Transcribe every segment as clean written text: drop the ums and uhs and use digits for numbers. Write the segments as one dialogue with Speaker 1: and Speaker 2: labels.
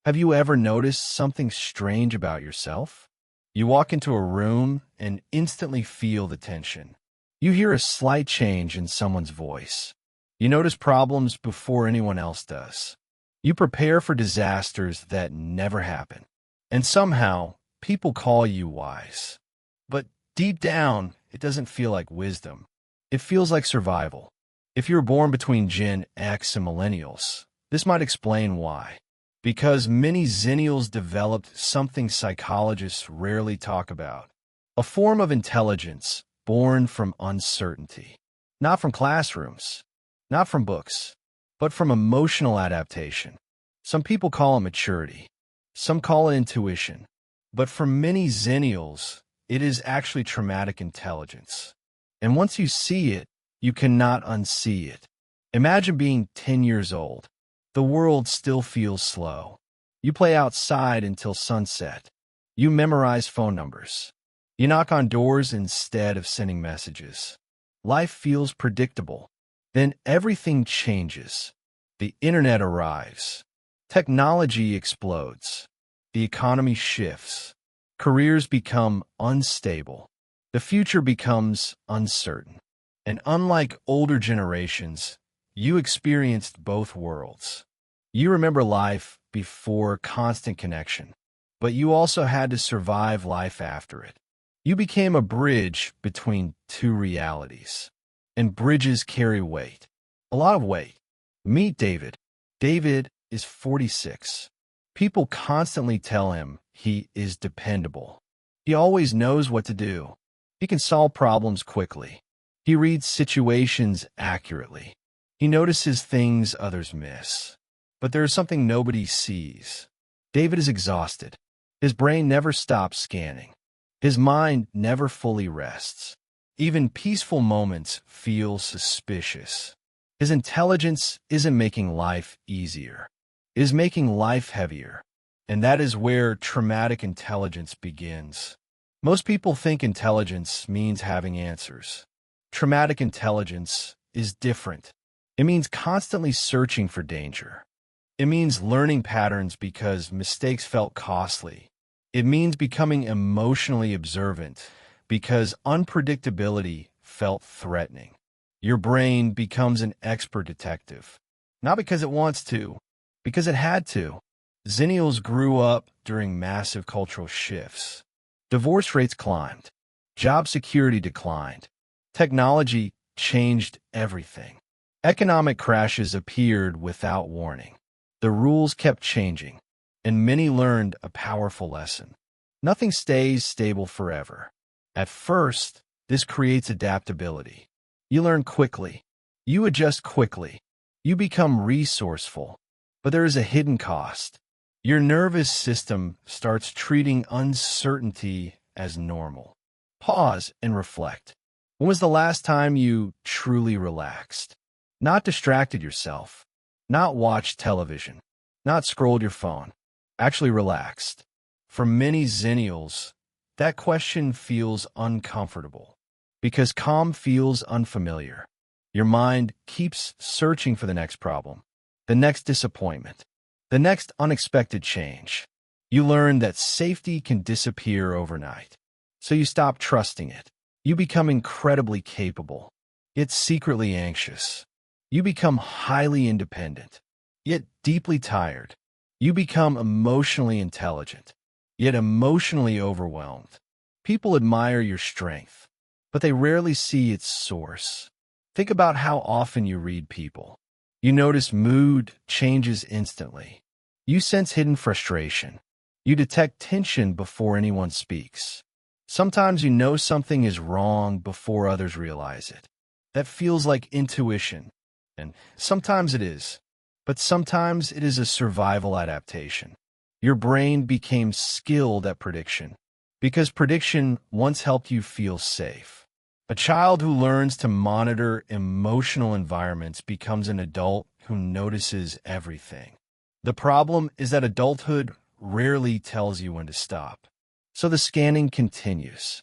Speaker 1: Have you ever noticed something strange about yourself? You walk into a room and instantly feel the tension. You hear a slight change in someone's voice. You notice problems before anyone else does. You prepare for disasters that never happen. And somehow, people call you wise. But deep down, it doesn't feel like wisdom. It feels like survival. If you were born between Gen X and Millennials, this might explain why. Because many Xennials developed something psychologists rarely talk about. A form of intelligence born from uncertainty. Not from classrooms, not from books, but from emotional adaptation. Some people call it maturity. Some call it intuition. But for many Xennials, it is actually traumatic intelligence. And once you see it, you cannot unsee it. Imagine being 10 years old. The world still feels slow. You play outside until sunset. You memorize phone numbers. You knock on doors instead of sending messages. Life feels predictable. Then everything changes. The internet arrives. Technology explodes. The economy shifts. Careers become unstable. The future becomes uncertain. And unlike older generations, you experienced both worlds. You remember life before constant connection, but you also had to survive life after it. You became a bridge between two realities. And bridges carry weight. A lot of weight. Meet David. David is 46. People constantly tell him he is dependable. He always knows what to do. He can solve problems quickly. He reads situations accurately. He notices things others miss. But there is something nobody sees. David is exhausted. His brain never stops scanning. His mind never fully rests. Even peaceful moments feel suspicious. His intelligence isn't making life easier. It is making life heavier. And that is where traumatic intelligence begins. Most people think intelligence means having answers. Traumatic intelligence is different. It means constantly searching for danger. It means learning patterns because mistakes felt costly. It means becoming emotionally observant because unpredictability felt threatening. Your brain becomes an expert detective, not because it wants to, because it had to. Xennials grew up during massive cultural shifts. Divorce rates climbed. Job security declined. Technology changed everything. Economic crashes appeared without warning. The rules kept changing, and many learned a powerful lesson. Nothing stays stable forever. At first, this creates adaptability. You learn quickly. You adjust quickly. You become resourceful. But there is a hidden cost. Your nervous system starts treating uncertainty as normal. Pause and reflect. When was the last time you truly relaxed? Not distracted yourself. Not watched television. Not scrolled your phone. Actually relaxed. For many Xennials, that question feels uncomfortable because calm feels unfamiliar. Your mind keeps searching for the next problem, the next disappointment, the next unexpected change. You learn that safety can disappear overnight, so you stop trusting it. You become incredibly capable, yet secretly anxious. You become highly independent, yet deeply tired. You become emotionally intelligent, yet emotionally overwhelmed. People admire your strength, but they rarely see its source. Think about how often you read people. You notice mood changes instantly. You sense hidden frustration. You detect tension before anyone speaks. Sometimes you know something is wrong before others realize it. That feels like intuition, and sometimes it is. But sometimes it is a survival adaptation. Your brain became skilled at prediction because prediction once helped you feel safe. A child who learns to monitor emotional environments becomes an adult who notices everything. The problem is that adulthood rarely tells you when to stop. So the scanning continues,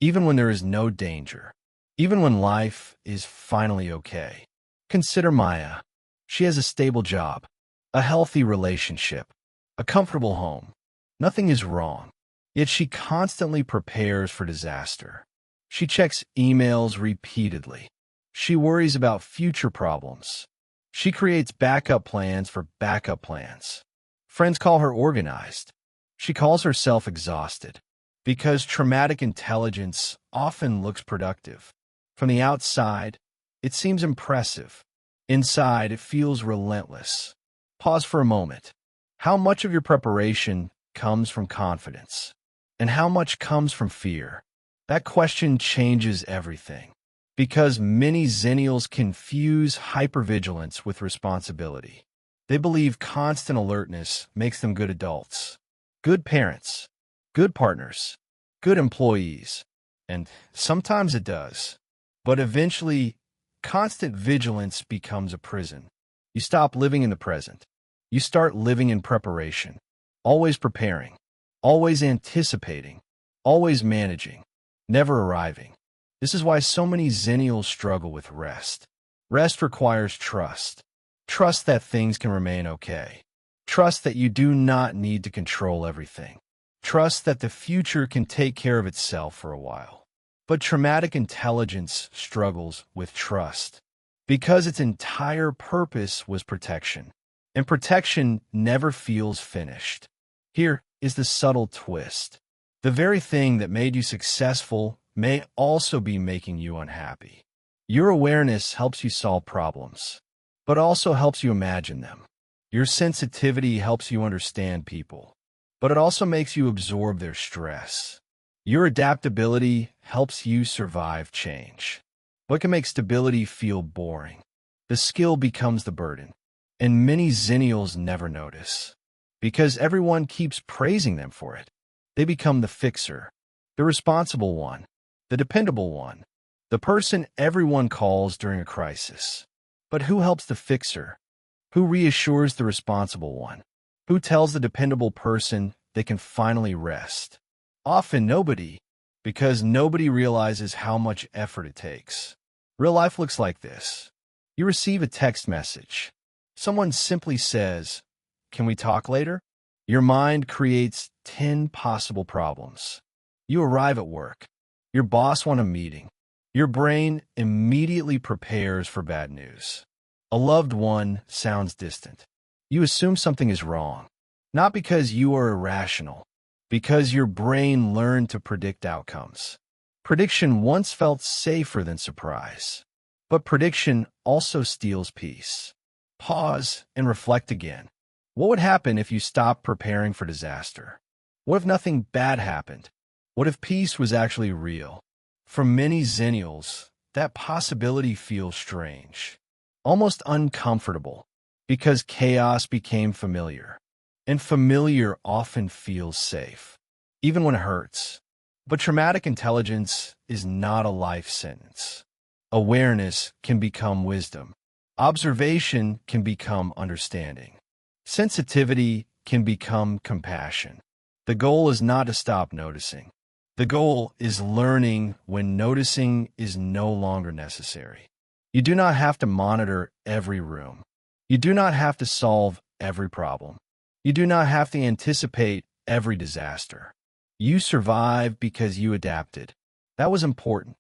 Speaker 1: even when there is no danger, even when life is finally okay. Consider Maya. She has a stable job, a healthy relationship, a comfortable home. Nothing is wrong. Yet she constantly prepares for disaster. She checks emails repeatedly. She worries about future problems. She creates backup plans for backup plans. Friends call her organized. She calls herself exhausted. Because traumatic intelligence often looks productive. From the outside, it seems impressive. Inside, it feels relentless. Pause for a moment. How much of your preparation comes from confidence? And how much comes from fear? That question changes everything. Because many Xennials confuse hypervigilance with responsibility. They believe constant alertness makes them good adults, good parents, good partners, good employees. And sometimes it does. But eventually, constant vigilance becomes a prison. You stop living in the present. You start living in preparation, always preparing, always anticipating, always managing, never arriving. This is why so many Xennials struggle with rest. Rest requires trust. Trust that things can remain okay. Trust that you do not need to control everything. Trust that the future can take care of itself for a while. But traumatic intelligence struggles with trust because its entire purpose was protection. And protection never feels finished. Here is the subtle twist. The very thing that made you successful may also be making you unhappy. Your awareness helps you solve problems, but also helps you imagine them. Your sensitivity helps you understand people, but it also makes you absorb their stress. Your adaptability helps you survive change. What can make stability feel boring? The skill becomes the burden, and many Xennials never notice. Because everyone keeps praising them for it. They become the fixer, the responsible one, the dependable one, the person everyone calls during a crisis. But who helps the fixer? Who reassures the responsible one? Who tells the dependable person they can finally rest? Often nobody, because nobody realizes how much effort it takes. Real life looks like this. You receive a text message. Someone simply says, "Can we talk later?" Your mind creates 10 possible problems. You arrive at work. Your boss wants a meeting. Your brain immediately prepares for bad news. A loved one sounds distant. You assume something is wrong, not because you are irrational, because your brain learned to predict outcomes. Prediction once felt safer than surprise, but prediction also steals peace. Pause and reflect again. What would happen if you stopped preparing for disaster? What if nothing bad happened? What if peace was actually real? For many Xennials, that possibility feels strange, almost uncomfortable, because chaos became familiar, and familiar often feels safe, even when it hurts. But traumatic intelligence is not a life sentence. Awareness can become wisdom. Observation can become understanding. Sensitivity can become compassion. The goal is not to stop noticing. The goal is learning when noticing is no longer necessary. You do not have to monitor every room. You do not have to solve every problem. You do not have to anticipate every disaster. You survive because you adapted. That was important.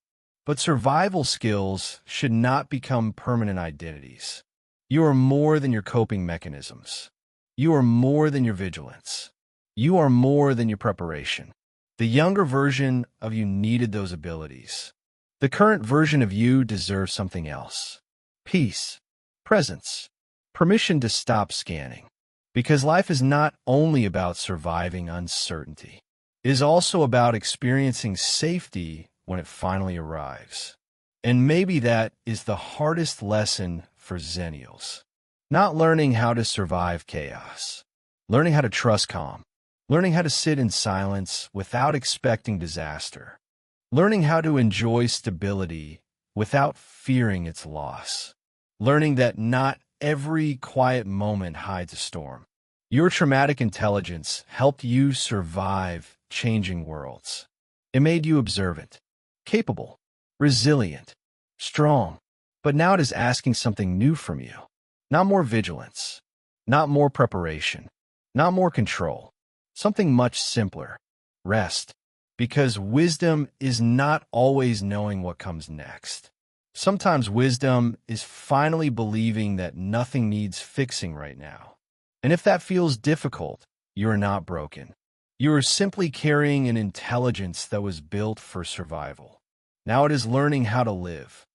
Speaker 1: But survival skills should not become permanent identities. You are more than your coping mechanisms. You are more than your vigilance. You are more than your preparation. The younger version of you needed those abilities. The current version of you deserves something else. Peace, presence, permission to stop scanning. Because life is not only about surviving uncertainty. It is also about experiencing safety when it finally arrives. And maybe that is the hardest lesson for Xennials. Not learning how to survive chaos. Learning how to trust calm. Learning how to sit in silence without expecting disaster. Learning how to enjoy stability without fearing its loss. Learning that not every quiet moment hides a storm. Your traumatic intelligence helped you survive changing worlds. It made you observant, capable, resilient, strong. But now it is asking something new from you. Not more vigilance, not more preparation, Not more control. Something much simpler. Rest. Because wisdom is not always knowing what comes next. Sometimes wisdom is finally believing that nothing needs fixing right now. And if that feels difficult, you are not broken. You are simply carrying an intelligence that was built for survival. Now it is learning how to live.